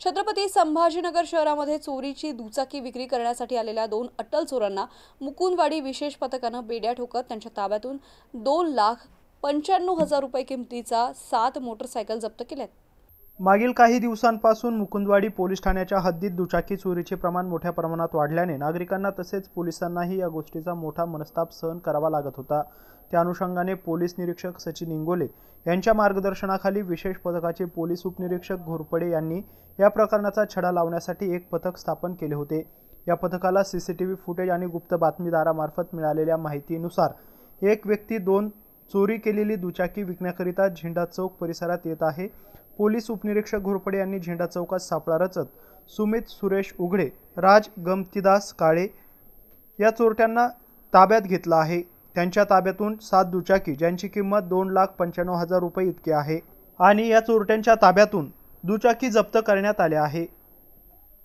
छत्रपती संभाजीनगर शहरामध्ये चोरीची दुचाकी विक्री करण्यासाठी आलेल्या 2 अट्टल चोरांना मुकुंदवाडी विशेष पथकानं बेड्या ठोकत त्यांच्या ताब्यातून 2,95,000 रुपये किमतीचा 7 मोटरसायकल जप्त केल्यात। मागील काही दिवसांपासून मुकुंदवाडी पोलीस ठाण्याच्या हद्दीत दुचाकी चोरीचे प्रमाण मोठ्या प्रमाणात वाढल्याने नागरिकांना तसेच पोलिसांनाही या गोष्टीचा मोठा मनस्ताप सहन करावा लागत होता। त्या अनुषंगाने पोलीस निरीक्षक सचिन इंगोले यांच्या मार्गदर्शनाखाली विशेष पथकाचे पोलीस उपनिरीक्षक घोरपडे यांनी या प्रकरणाचा छडा लावण्यासाठी एक पथक स्थापन केले होते। या पथकाला सीसीटीव्ही फुटेज आणि गुप्त बातमीदारामार्फत मिळालेल्या माहितीनुसार एक व्यक्ती 2 चोरी केलेली दुचाकी विकण्याकरिता झेंडा चौक परिसरात येत आहे। पोलीस उपनिरीक्षक घोरपडे यांनी झेंडा चौकात सापळा रचत सुमित सुरेश उघडे, राज गमतीदास काळे या चोरट्यांना ताब्यात घेतला आहे। त्यांच्या ताब्यातून 7 दुचाकी ज्यांची किंमत 2,95,000 रुपये इतकी आहे आणि या चोरट्यांच्या ताब्यातून दुचाकी जप्त करण्यात आल्या आहे।